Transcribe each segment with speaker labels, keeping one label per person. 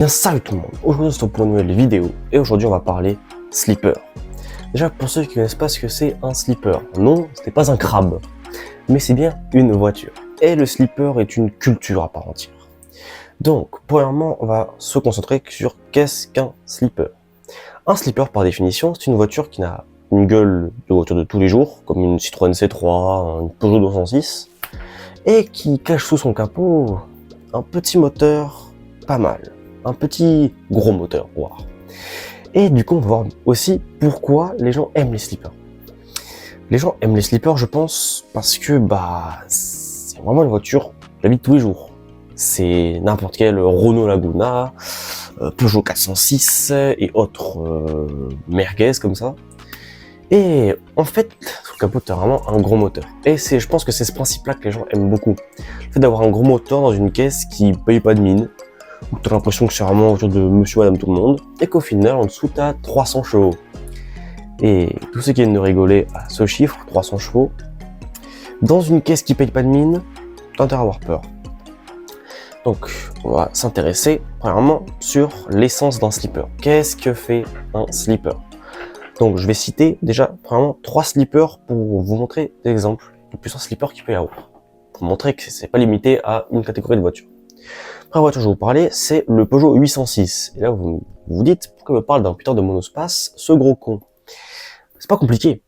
Speaker 1: Bien salut tout le monde, aujourd'hui on se retrouve pour une nouvelle vidéo et aujourd'hui on va parler slipper. Déjà pour ceux qui ne connaissent pas ce que c'est un slipper, non ce n'est pas un crabe, mais c'est bien une voiture. Et le slipper est une culture à part entière. Donc premièrement on va se concentrer sur qu'est-ce qu'un slipper. Un slipper par définition c'est une voiture qui n'a une gueule de voiture de tous les jours, comme une Citroën C3, une Peugeot 206, et qui cache sous son capot un petit moteur pas mal. Un petit gros moteur, voire. Et du coup, on va voir aussi pourquoi les gens aiment les slippers. Les gens aiment les slippers, je pense, parce que c'est vraiment une voiture de la vie de tous les jours. C'est n'importe quel Renault Laguna, Peugeot 406 et autres merguez comme ça. Et en fait, sous le capot, t'as vraiment un gros moteur. Et je pense que c'est ce principe-là que les gens aiment beaucoup. Le fait d'avoir un gros moteur dans une caisse qui paye pas de mine, où t'as l'impression que c'est vraiment autour de monsieur, madame, tout le monde, et qu'au final, en dessous, t'as 300 chevaux. Et tous ceux qui viennent de rigoler à ce chiffre, 300 chevaux, dans une caisse qui paye pas de mine, t'as intérêt à avoir peur. Donc, on va s'intéresser, premièrement, sur l'essence d'un slipper. Qu'est-ce que fait un slipper? Donc, je vais citer, déjà, premièrement, 3 slippers pour vous montrer des exemples de plusieurs slippers qu'il peut y avoir. Pour montrer que c'est pas limité à une catégorie de voiture. La voiture que je vais vous parler, c'est le Peugeot 806. Et là, vous vous dites, pourquoi il me parle d'un putain de monospace, ce gros con? C'est pas compliqué.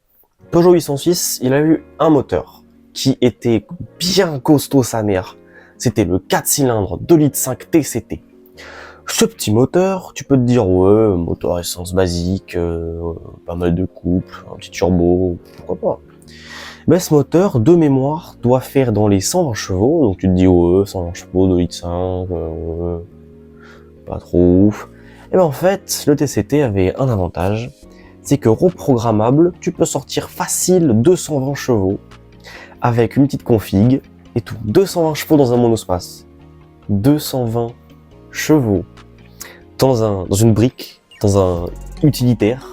Speaker 1: Peugeot 806, il a eu un moteur qui était bien costaud sa mère. C'était le 4 cylindres 2,5 litres TCT. Ce petit moteur, tu peux te dire, ouais, moteur essence basique, pas mal de couple, un petit turbo, pourquoi pas. Ben, ce moteur, de mémoire, doit faire dans les 120 chevaux, donc tu te dis, ouais, 120 chevaux, 2,5 litres, ouais, pas trop ouf. Et ben en fait, le TCT avait un avantage, c'est que reprogrammable, tu peux sortir facile 220 chevaux, avec une petite config, et tout. 220 chevaux dans un monospace. 220 chevaux dans une brique, dans un utilitaire.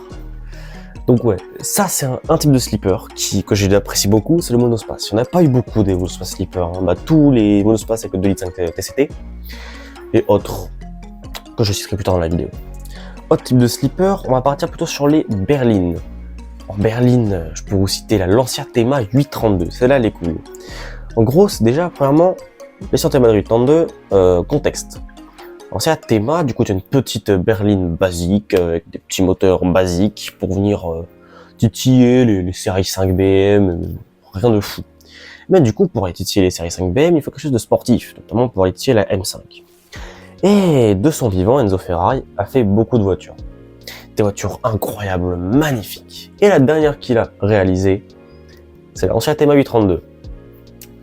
Speaker 1: Donc ouais, ça c'est un type de slipper que j'apprécie beaucoup, c'est le monospace. Il n'y en a pas eu beaucoup des monospace slippers, hein. Tous les monospaces avec 2,5 litres TCT et autres, que je citerai plus tard dans la vidéo. Autre type de slipper, on va partir plutôt sur les berlines. En berline, je peux vous citer la Lancia Thema 832, celle-là elle est cool. En gros, c'est déjà, premièrement, Lancia Thema 832, contexte. Lancia Thema, du coup, tu as une petite berline basique, avec des petits moteurs basiques pour venir titiller les séries 5 BM, rien de fou. Mais du coup, pour aller titiller les séries 5 BM, il faut quelque chose de sportif, notamment pour aller titiller la M5. Et de son vivant, Enzo Ferrari a fait beaucoup de voitures. Des voitures incroyables, magnifiques. Et la dernière qu'il a réalisée, c'est la Lancia Thema 832.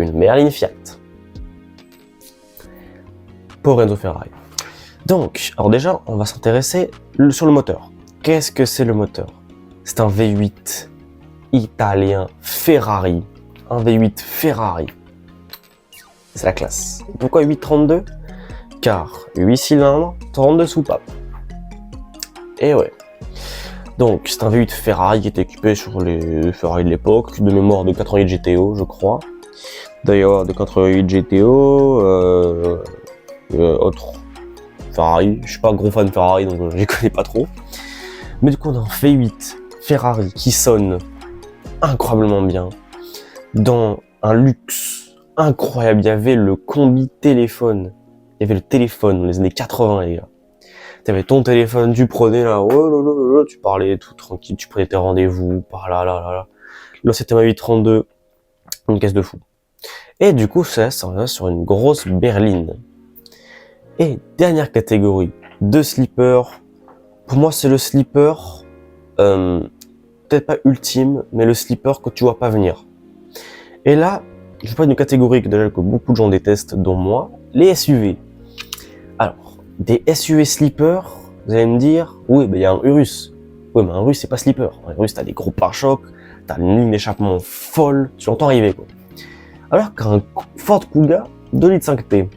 Speaker 1: Une berline Fiat. Pour Enzo Ferrari. Donc, alors déjà, on va s'intéresser sur le moteur. Qu'est-ce que c'est le moteur? C'est un V8 italien Ferrari. Un V8 Ferrari. C'est la classe. Pourquoi 832? Car 8 cylindres, 32 soupapes. Et ouais. Donc, c'est un V8 Ferrari qui était équipé sur les Ferrari de l'époque, de mémoire de 88 GTO, je crois. D'ailleurs, de 88 GTO, autre Ferrari. Je suis pas un gros fan de Ferrari, donc je les connais pas trop. Mais du coup, on a un V8 Ferrari qui sonne incroyablement bien. Dans un luxe incroyable, il y avait le combi téléphone. Il y avait le téléphone dans les années 80, les gars. Tu avais ton téléphone, tu prenais là, oh là, tu parlais tout tranquille, tu prenais tes rendez-vous, par là. Là, c'était ma 832, une caisse de fou. Et du coup, ça revient sur une grosse berline. Et dernière catégorie de slipper, pour moi c'est le slipper, peut-être pas ultime, mais le slipper que tu vois pas venir. Et là, je parle d'une catégorie que beaucoup de gens détestent, dont moi, les SUV. Alors, des SUV slipper, vous allez me dire, oui, il y a un Urus. Oui, mais un Urus c'est pas slipper. Un Urus t'as des gros pare-chocs, t'as une ligne d'échappement folle, tu l'entends arriver quoi. Alors qu'un Ford Kuga 2,5 litres T,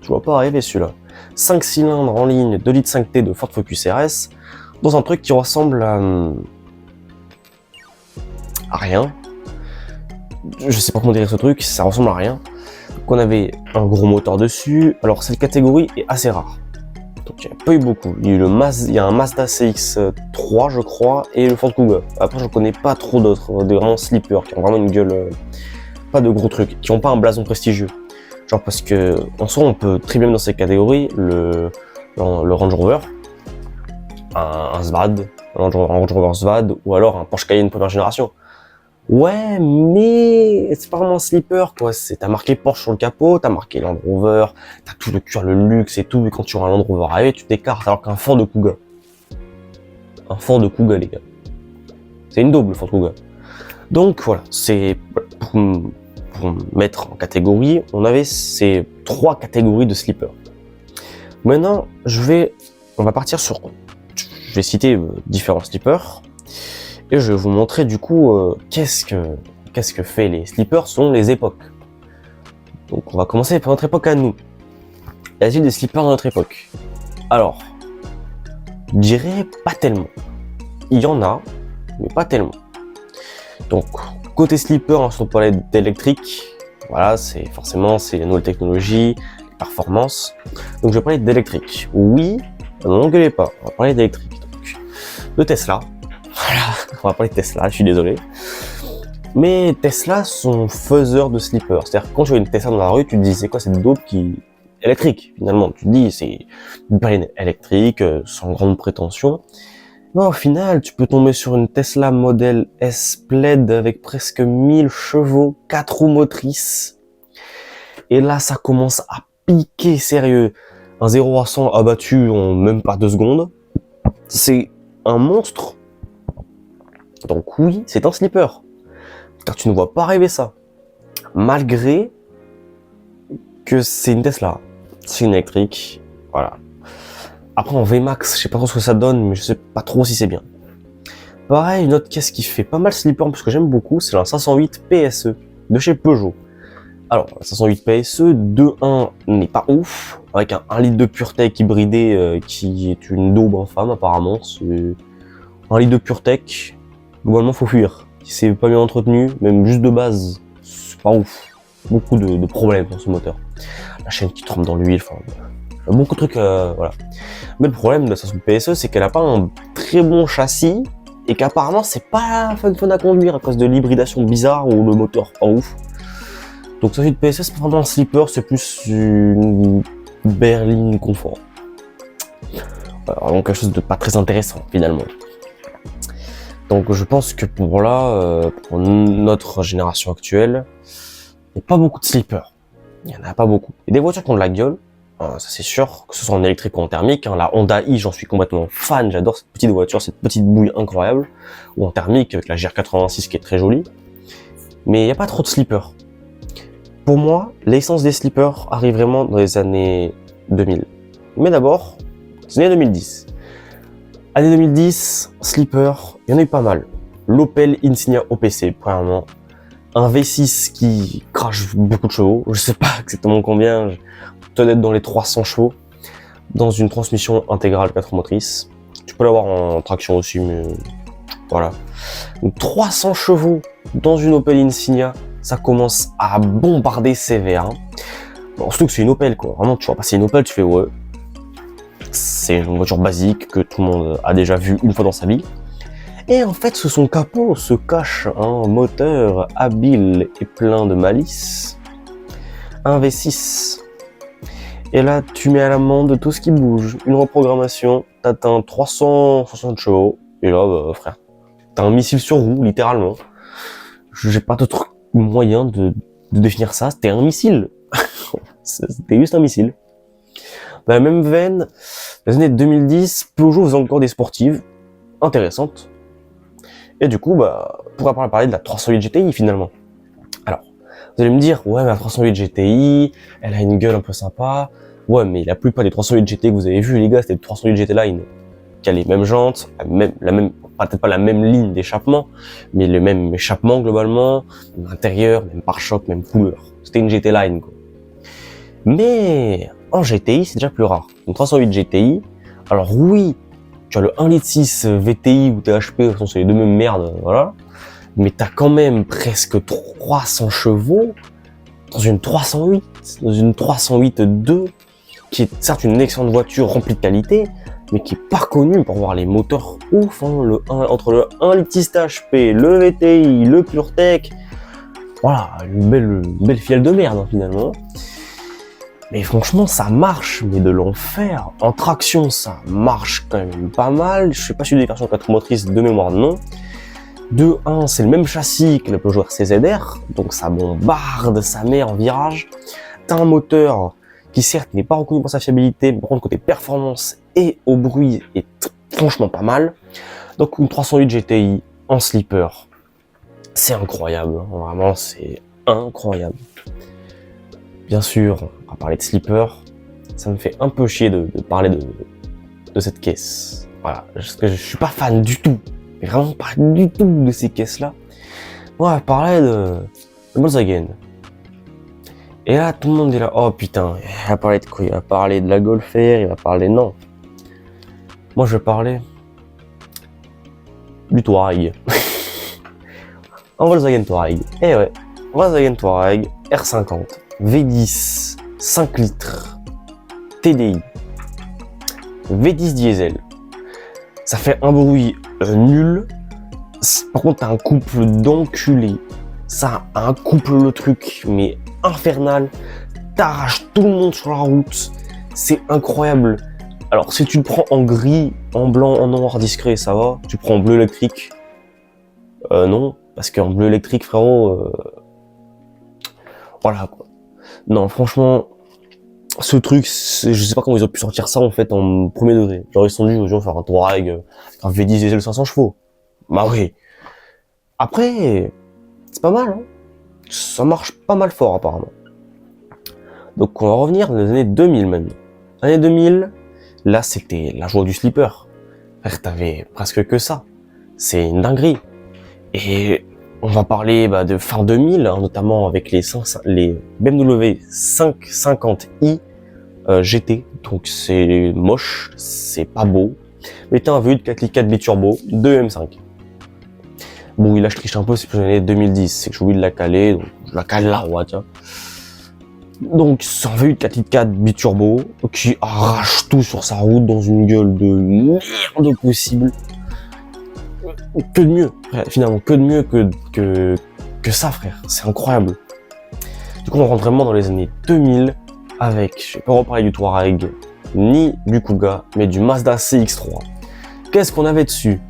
Speaker 1: tu vois pas arriver celui-là. 5 cylindres en ligne, 2,5 litres T de Ford Focus RS, dans un truc qui ressemble à rien. Je sais pas comment dire ce truc, ça ressemble à rien. qu'on avait un gros moteur dessus. Alors cette catégorie est assez rare. Donc il n'y a pas eu beaucoup. Il y a eu il y a un Mazda CX-3 je crois et le Ford Kuga. Après je connais pas trop d'autres, des vraiment sleepers qui ont vraiment une gueule, pas de gros trucs, qui n'ont pas un blason prestigieux. Genre parce que en soi on peut très bien mettre dans ces catégories le Range Rover, un Zvad, un Range Rover Zvad ou alors un Porsche Cayenne première génération. Ouais, mais c'est pas vraiment un sleeper, quoi. T'as marqué Porsche sur le capot, t'as marqué Land Rover, t'as tout le cuir, le luxe et tout, mais quand tu vois un Land Rover arriver, tu t'écartes, alors qu'un Ford Kuga. Un Ford Kuga, les gars. C'est une double, Ford Kuga. Donc, voilà, c'est, pour mettre en catégorie, on avait ces 3 catégories de sleepers. Maintenant, on va partir sur, je vais citer différents sleepers, et je vais vous montrer du coup qu'est-ce que fait les sleepers selon les époques. Donc on va commencer par notre époque à nous. Y a-t-il des sleepers dans notre époque? Alors, je dirais pas tellement. Il y en a, mais pas tellement. Donc, côté sleeper, on se parlait d'électrique. Voilà, c'est les nouvelles technologies, les performances. Donc je vais parler d'électrique. Oui, ne m'engueulez pas, on va parler d'électrique. Donc, de Tesla. Voilà, on va parler de Tesla, je suis désolé. Mais Tesla sont faiseurs de sleepers. C'est-à-dire quand tu vois une Tesla dans la rue, tu te dis c'est quoi cette dope qui électrique finalement. Tu te dis c'est une berline électrique, sans grande prétention. Mais au final, tu peux tomber sur une Tesla modèle S Plaid avec presque 1000 chevaux, 4 roues motrices. Et là, ça commence à piquer sérieux. Un 0 à 100 abattu en même pas 2 secondes. C'est un monstre. Donc oui, c'est un sleeper. Car tu ne vois pas arriver ça. Malgré que c'est une Tesla. C'est une électrique. Voilà. Après en VMAX, je sais pas trop ce que ça donne, mais je sais pas trop si c'est bien. Pareil, une autre caisse qui fait pas mal sleeper, parce que j'aime beaucoup, c'est la 508 PSE de chez Peugeot. Alors, la 508 PSE, 2.1 n'est pas ouf, avec un 1 litre de PureTech hybridé qui est une daube infâme apparemment. C'est 1 litre de PureTech, globalement faut fuir. Si c'est pas bien entretenu, même juste de base, c'est pas ouf. Beaucoup de problèmes dans ce moteur. La chaîne qui trempe dans l'huile, enfin, beaucoup de trucs, voilà. Mais le problème de la 508 PSE, c'est qu'elle a pas un très bon châssis, et qu'apparemment c'est pas fun à conduire à cause de l'hybridation bizarre ou le moteur pas ouf. Donc 508 PSE, c'est pas vraiment un sleeper, c'est plus une berline confort. Voilà, vraiment quelque chose de pas très intéressant finalement. Donc je pense que pour notre génération actuelle, il n'y a pas beaucoup de sleepers. Il n'y en a pas beaucoup. Il y a des voitures qui ont de la gueule, ça c'est sûr, que ce soit en électrique ou en thermique. La Honda i, j'en suis complètement fan, j'adore cette petite voiture, cette petite bouille incroyable. Ou en thermique, avec la GR86 qui est très jolie. Mais il n'y a pas trop de sleepers. Pour moi, l'essence des sleepers arrive vraiment dans les années 2000. Mais d'abord, c'est les années 2010. Année 2010, sleeper, il y en a eu pas mal. L'Opel Insignia OPC, premièrement. Un V6 qui crache beaucoup de chevaux, je sais pas exactement combien, peut-être dans les 300 chevaux, dans une transmission intégrale 4 motrices. Tu peux l'avoir en traction aussi, mais voilà. Donc 300 chevaux dans une Opel Insignia, ça commence à bombarder sévère. Bon, surtout que c'est une Opel, quoi. Vraiment, tu vois passer une Opel, tu fais ouais. C'est une voiture basique que tout le monde a déjà vu une fois dans sa vie. Et en fait, sous son capot se cache un moteur habile et plein de malice. Un V6. Et là, tu mets à l'amende tout ce qui bouge. Une reprogrammation, t'atteins 360 chevaux. Et là, bah, frère, t'as un missile sur roue, littéralement. J'ai pas d'autre moyen de définir ça. C'était un missile. C'était juste un missile. Dans la même veine, les années 2010, Peugeot faisait encore des sportives intéressantes. Et du coup, bah, pourquoi pas parler de la 308 GTI finalement. Alors, vous allez me dire, ouais, mais la 308 GTI, elle a une gueule un peu sympa. Ouais, mais la plupart des 308 GTI que vous avez vu, les gars, c'était des 308 GT Line qui a les mêmes jantes, peut-être pas la même ligne d'échappement, mais le même échappement globalement, même intérieur, même pare-choc, même couleur. C'était une GT Line, quoi. Mais en GTI, c'est déjà plus rare. Une 308 GTI, alors oui, tu as le 1,6 litre VTI ou THP, de toute façon c'est les deux mêmes merdes, voilà. Mais t'as quand même presque 300 chevaux dans une 308 2. qui est certes une excellente voiture remplie de qualité, mais qui est pas connue pour avoir les moteurs ouf, hein, entre le 1 litre HP, le VTI, le PureTech, voilà, une belle fiole de merde, hein, finalement. Mais franchement, ça marche, mais de l'enfer. En traction, ça marche quand même pas mal. Je sais pas si des versions 4 motrices de mémoire, non. De 1, c'est le même châssis que le Peugeot RC-ZR, donc ça bombarde sa mère en virage. T'as un moteur qui certes n'est pas reconnu pour sa fiabilité, mais par contre côté performance et au bruit est franchement pas mal. Donc une 308 GTI en sleeper, c'est incroyable, hein. Vraiment c'est incroyable. Bien sûr, on va parler de sleeper, ça me fait un peu chier de parler de cette caisse. Voilà, parce que je suis pas fan du tout, mais vraiment pas du tout de ces caisses-là. On va parler de Volkswagen. Et là, tout le monde est là, oh putain, il va parler de quoi? Il va parler de la Golf R, il va parler... Non. Moi, je vais parler du Touareg. En Volkswagen Touareg. Eh ouais, Volkswagen Touareg R50, V10, 5 litres, TDI, V10 diesel. Ça fait un bruit nul. Par contre, t'as un couple d'enculés. Ça a un couple le truc, mais infernal. T'arraches tout le monde sur la route. C'est incroyable. Alors, si tu le prends en gris, en blanc, en noir discret, ça va. Tu prends en bleu électrique. Non, parce qu'en bleu électrique, frérot, voilà quoi. Non, franchement, ce truc, je sais pas comment ils ont pu sortir ça en fait en premier degré. Genre ils se sont dit aux gens faire un Touareg, un V10 diesel 500 chevaux. Bah oui. Après, c'est pas mal, hein. Ça marche pas mal fort apparemment. Donc on va revenir dans les années 2000 maintenant. Années 2000, là c'était la joie du sleeper. Frère, t'avais presque que ça. C'est une dinguerie. Et on va parler de fin 2000, hein, notamment avec les BMW 550i GT. Donc c'est moche, c'est pas beau. Mais t'as un V8 4 litres 4 biturbo, 2 M5. Bon, là je triche un peu, c'est plus l'année 2010, c'est que j'ai oublié de la caler, donc je la cale là, ouais, tiens. Donc c'est un V8 4 litres 4 biturbo qui arrache tout sur sa route dans une gueule de merde possible. Que de mieux, finalement, que de mieux que ça, frère. C'est incroyable. Du coup, on rentre vraiment dans les années 2000 avec, je vais pas reparler du Touareg, ni du Kuga, mais du Mazda CX-3. Qu'est-ce qu'on avait dessus?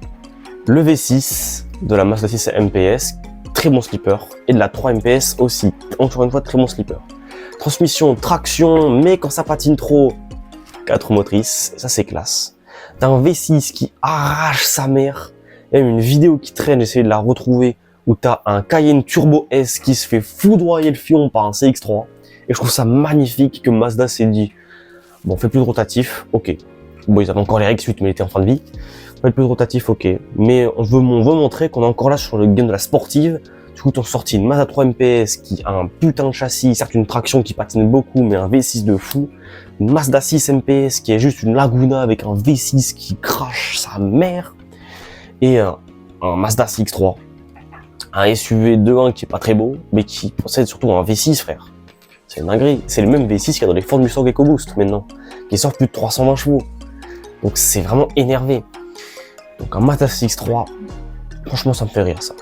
Speaker 1: Le V6 de la Mazda 6 MPS, très bon sleeper, et de la 3 MPS aussi, encore une fois, très bon sleeper. Transmission, traction, mais quand ça patine trop, 4 motrices, ça c'est classe. T'as un V6 qui arrache sa mère. Il y a une vidéo qui traîne, j'essaie de la retrouver, où t'as un Cayenne Turbo S qui se fait foudroyer le fion par un CX-3. Et je trouve ça magnifique que Mazda s'est dit, bon, on fait plus de rotatif, ok. Bon, ils avaient encore les RX-8, mais il était en fin de vie. On fait plus de rotatif, ok. Mais on veut montrer qu'on est encore là sur le game de la sportive. Du coup, ils ont sorti une Mazda 3 MPS qui a un putain de châssis, certes une traction qui patine beaucoup, mais un V6 de fou. Une Mazda 6 MPS qui est juste une Laguna avec un V6 qui crache sa mère. Et un Mazda CX-3, un SUV 2.1 qui est pas très beau, mais qui possède surtout un V6, frère. C'est une dinguerie. C'est le même V6 qu'il y a dans les Ford Mustang EcoBoost maintenant, qui sort plus de 320 chevaux. Donc c'est vraiment énervé. Donc un Mazda CX-3, franchement ça me fait rire ça.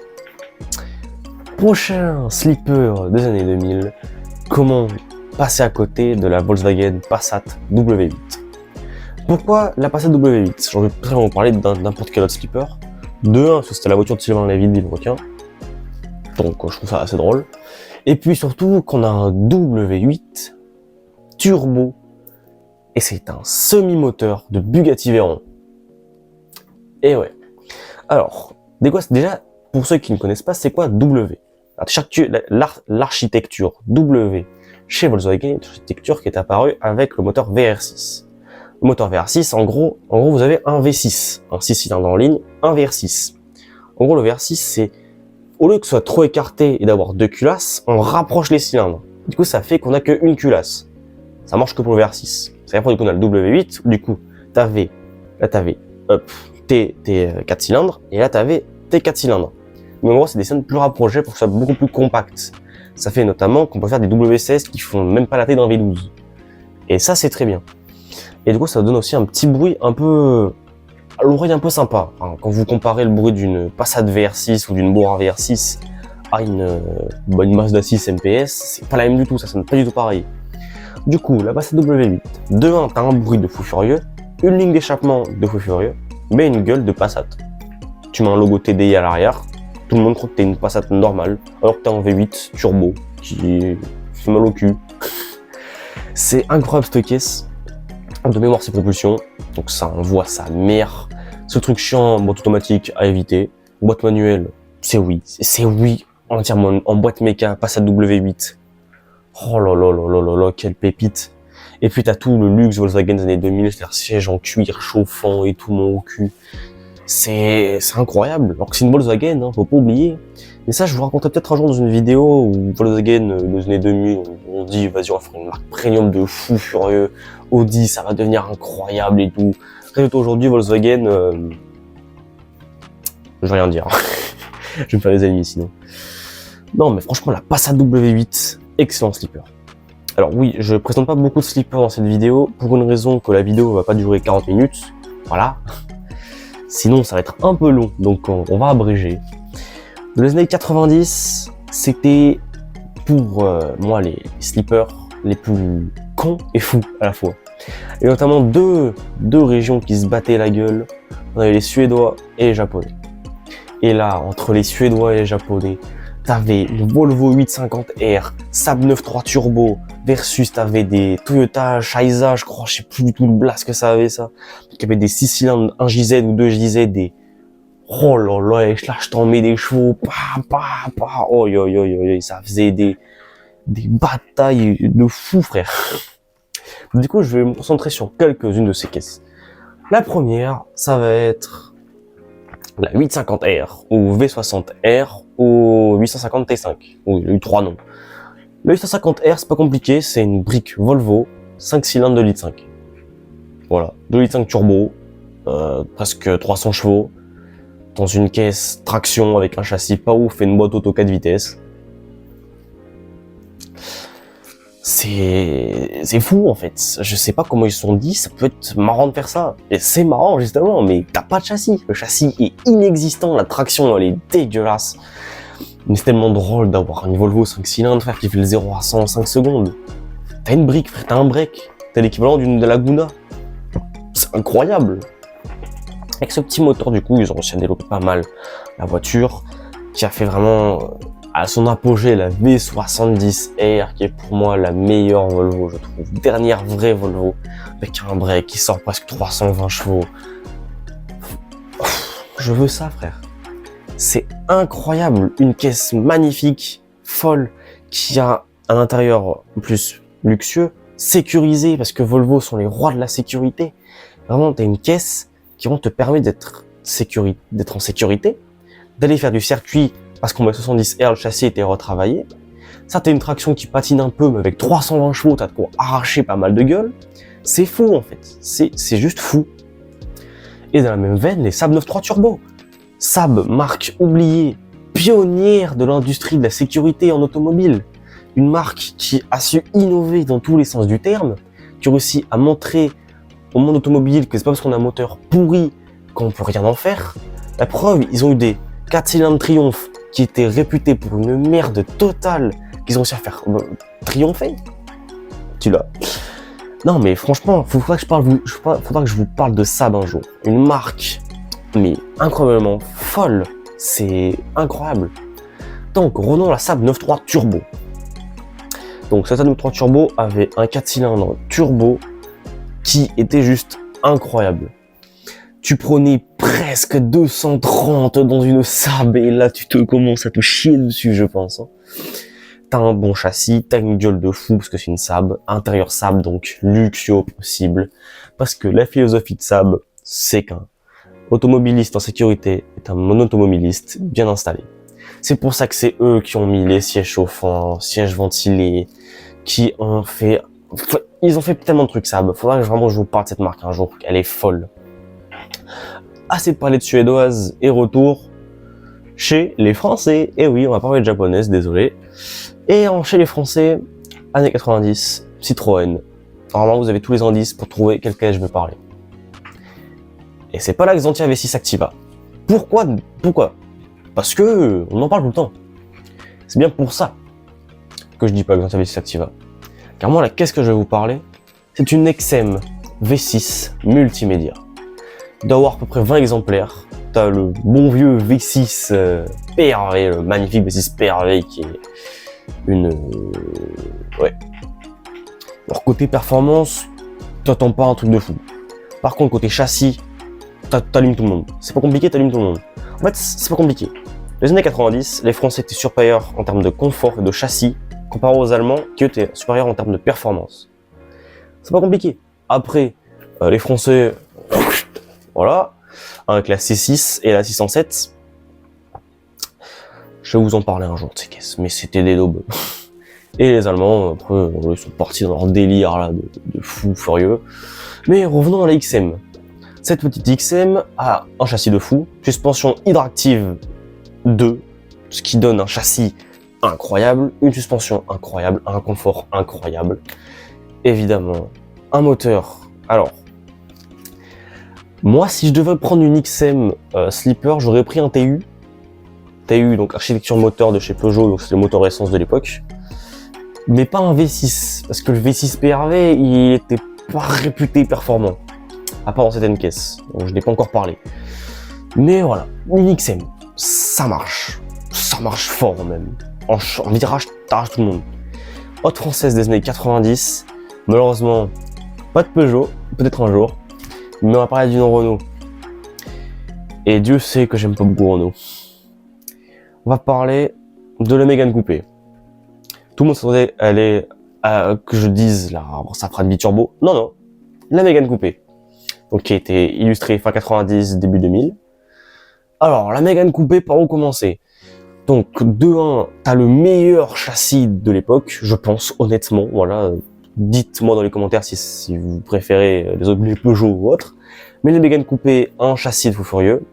Speaker 1: Prochain sleeper des années 2000, comment passer à côté de la Volkswagen Passat W8. Pourquoi la Passat W8? J'en vais vraiment parler de n'importe quel autre sleeper. De 1, parce que c'était la voiture de Sylvain Lévy de Villerequin. Donc je trouve ça assez drôle. Et puis surtout qu'on a un W8 turbo. Et c'est un semi-moteur de Bugatti Veyron. Et ouais. Alors, déjà, pour ceux qui ne connaissent pas, c'est quoi W? L'architecture W chez Volkswagen est une architecture qui est apparue avec le moteur VR6. Le moteur VR6, en gros, vous avez un V6, un 6 cylindres en ligne, un VR6. En gros, le VR6, c'est, au lieu que ce soit trop écarté et d'avoir deux culasses, on rapproche les cylindres. Du coup, ça fait qu'on a qu'une culasse. Ça marche que pour le VR6. C'est-à-dire qu'on a le W8, où du coup, t'avais tes 4 cylindres, et là, t'avais tes 4 cylindres. Mais en gros, c'est des cylindres plus rapprochés pour que ce soit beaucoup plus compact. Ça fait notamment qu'on peut faire des W16 qui font même pas la taille d'un V12. Et ça, c'est très bien. Et du coup, ça donne aussi un petit bruit un peu, à l'oreille un peu sympa. Hein, quand vous comparez le bruit d'une Passat VR6 ou d'une Bora VR6 à une Mazda 6 MPS, c'est pas la même du tout, ça sonne pas du tout pareil. Du coup, la Passat W8, de 1, t'as un bruit de fou furieux, une ligne d'échappement de fou furieux, mais une gueule de Passat. Tu mets un logo TDI à l'arrière, tout le monde croit que t'es une Passat normale, alors que t'es en V8 turbo, qui fait mal au cul. C'est incroyable cette caisse. De mémoire, c'est propulsion, donc ça envoie sa mère. Ce truc chiant, boîte automatique à éviter. Boîte manuelle, c'est oui, entièrement en boîte méca, Passat W8. Oh là là là là là là, quelle pépite. Et puis t'as tout le luxe Volkswagen des années 2000, c'est-à-dire siège en cuir chauffant et tout mon cul. C'est incroyable, alors que c'est une Volkswagen, hein, faut pas oublier. Mais ça, je vous raconterai peut-être un jour dans une vidéo où Volkswagen des années 2000, on dit vas-y on va faire une marque premium de fou furieux, Audi ça va devenir incroyable et tout. Résultat aujourd'hui Volkswagen, je vais rien dire, je vais me faire des ennemis sinon. Non mais franchement la Passat W8, excellent slipper. Alors oui, je présente pas beaucoup de slippers dans cette vidéo, pour une raison que la vidéo va pas durer 40 minutes, voilà. Sinon ça va être un peu long, donc on va abréger. Les années 90, c'était pour moi les slippers les plus cons et fous à la fois. Et notamment deux régions qui se battaient la gueule. On avait les Suédois et les Japonais. Et là, entre les Suédois et les Japonais, t'avais le Volvo 850R, Saab 9.3 Turbo, versus t'avais des Toyota Shaiza, je crois, je sais plus du tout le blast que ça avait ça. Il y avait des 6 cylindres, 1 JZ ou 2 JZ, des... Oh là là, là je t'en mets des chevaux, oh yo yo yo yo, ça faisait des batailles de fou frère. Du coup, je vais me concentrer sur quelques-unes de ces caisses. La première, ça va être la 850R ou V60R ou 850 T5. Oui, il y a eu 3 noms. Le 850R, c'est pas compliqué, c'est une brique Volvo, 5 cylindres de litre 5. Voilà, 2 litres 5 turbo, presque 300 chevaux, dans une caisse traction avec un châssis pas ouf et une boîte auto 4 vitesses. C'est fou en fait, je sais pas comment ils se sont dit, ça peut être marrant de faire ça. Et c'est marrant justement, mais t'as pas de châssis, le châssis est inexistant, la traction elle est dégueulasse. Mais c'est tellement drôle d'avoir une Volvo 5 cylindres frère qui fait le 0 à 100 en 5 secondes. T'as une brique frère, t'as un break, t'as l'équivalent d'une Laguna. C'est incroyable. Avec ce petit moteur du coup, ils ont réussi à développer pas mal la voiture, qui a fait vraiment... à son apogée, la V70R, qui est pour moi la meilleure Volvo, je trouve. Dernière vraie Volvo, avec un break qui sort presque 320 chevaux. Je veux ça, frère. C'est incroyable. Une caisse magnifique, folle, qui a un intérieur plus luxueux, sécurisé, parce que Volvo sont les rois de la sécurité. Vraiment, t'as une caisse qui te permet d'être en sécurité, d'aller faire du circuit, parce qu'en 70R, le châssis était retravaillé. Ça, t'as une traction qui patine un peu, mais avec 320 chevaux, t'as de quoi arracher pas mal de gueule. C'est fou, en fait. C'est juste fou. Et dans la même veine, les Saab 9.3 Turbo. Saab, marque oubliée, pionnière de l'industrie de la sécurité en automobile. Une marque qui a su innover dans tous les sens du terme, qui a réussi à montrer au monde automobile que c'est pas parce qu'on a un moteur pourri qu'on peut rien en faire. La preuve, ils ont eu des 4 cylindres Triumph qui étaient réputés pour une merde totale, qu'ils ont réussi à faire triompher. Tu l'as. Non mais franchement, faudra que je vous parle de Saab un jour. Une marque, mais incroyablement folle. C'est incroyable. Donc, revenons à la Saab 9.3 Turbo. Donc, cette Saab 9.3 Turbo avait un 4 cylindres turbo qui était juste incroyable. Tu prenais presque 230 dans une Saab et là tu commences à te chier dessus, je pense. Hein. T'as un bon châssis, t'as une gueule de fou parce que c'est une Saab, intérieur Saab donc luxueux au possible. Parce que la philosophie de Saab, c'est qu'un automobiliste en sécurité est un monoautomobiliste bien installé. C'est pour ça que c'est eux qui ont mis les sièges chauffants, sièges ventilés, qui ont fait... Ils ont fait tellement de trucs Saab. Faudra que vraiment je vous parle de cette marque un jour, elle est folle. Assez de parler de suédoise et retour chez les Français. Et oui, on va parler de japonaise, désolé. Et chez les Français, années 90, Citroën. normalement vous avez tous les indices pour trouver quel caisse je veux parler. Et c'est pas la Xantia V6 Activa. Pourquoi Parce que on en parle tout le temps. C'est bien pour ça que je dis pas Xantia V6 Activa. Car moi, la caisse que je vais vous parler, c'est une XM V6 multimédia. Il doit avoir à peu près 20 exemplaires. T'as le bon vieux V6 PRV, le magnifique V6 PRV qui est une... ouais. Alors côté performance, t'attends pas un truc de fou. Par contre, côté châssis, t'allumes tout le monde. C'est pas compliqué, t'allumes tout le monde. En fait, c'est pas compliqué. Les années 90, les Français étaient supérieurs en termes de confort et de châssis, comparé aux Allemands qui étaient supérieurs en termes de performance. C'est pas compliqué. Après, les Français, voilà, avec la C6 et la 607, je vais vous en parler un jour de ces caisses, mais c'était des daubes. Et les Allemands, après, ils sont partis dans leur délire là, de fou furieux. Mais revenons à la XM. Cette petite XM a un châssis de fou, suspension hydractive 2, ce qui donne un châssis incroyable, une suspension incroyable, un confort incroyable. Évidemment, un moteur. Alors, moi, si je devais prendre une XM Sleeper, j'aurais pris un TU. TU, donc architecture moteur de chez Peugeot, donc c'est le moteur essence de l'époque. Mais pas un V6, parce que le V6 PRV, il était pas réputé performant. À part dans certaines caisses, donc je n'ai pas encore parlé. Mais voilà, une XM, ça marche fort même. En virage, t'arraches tout le monde. Haute française des années 90, malheureusement, pas de Peugeot, peut-être un jour, mais on va parler d'une Renault. Et Dieu sait que j'aime pas beaucoup Renault. On va parler de la Mégane coupée. Tout le monde s'attendait à aller que je dise la Safran biturbo. Non, la Mégane coupée. Donc qui a été illustrée fin 90, début 2000. Alors, la Mégane coupée, par où commencer? Donc, de 1, t'as le meilleur châssis de l'époque, je pense, honnêtement, voilà. Dites-moi dans les commentaires si vous préférez les autres, les Peugeot ou autres. Mais la Mégane coupée, un châssis de fou furieux,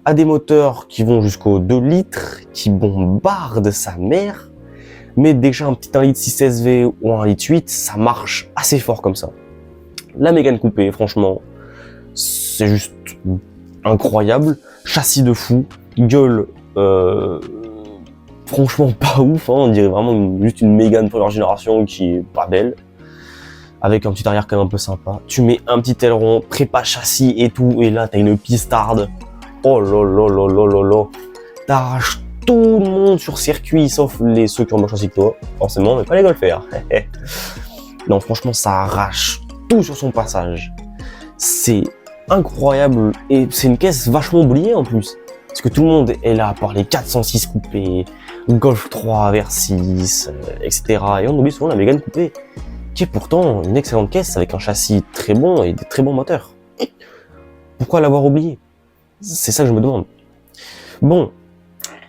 Speaker 1: a des moteurs qui vont jusqu'aux 2 litres, qui bombardent sa mère, mais déjà un petit 1 litre 6 SV ou 1 litre 8, ça marche assez fort comme ça. La Mégane coupée, franchement, c'est juste incroyable, châssis de fou, gueule franchement pas ouf, hein, on dirait vraiment juste une Mégane première génération qui est pas belle, avec un petit arrière quand même un peu sympa. Tu mets un petit aileron, prépa châssis et tout, et là t'as une pistarde, oh là, t'arraches tout le monde sur circuit, sauf ceux qui ont le châssis que toi, forcément, mais pas les golfers. Non, franchement, ça arrache tout sur son passage. C'est incroyable, et c'est une caisse vachement oubliée en plus. Parce que tout le monde est là par les 406 coupés, Golf 3 VR6, etc. Et on oublie souvent la Mégane coupée, qui est pourtant une excellente caisse avec un châssis très bon et des très bons moteurs. Pourquoi l'avoir oublié? C'est ça que je me demande. Bon,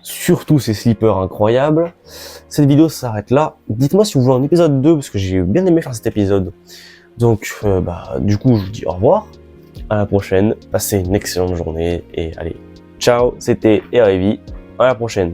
Speaker 1: surtout ces slippers incroyables. Cette vidéo s'arrête là. Dites-moi si vous voulez un épisode 2, parce que j'ai bien aimé faire cet épisode. Donc, du coup, je vous dis au revoir. À la prochaine. Passez une excellente journée. Et allez, ciao, c'était Erevi. À la prochaine.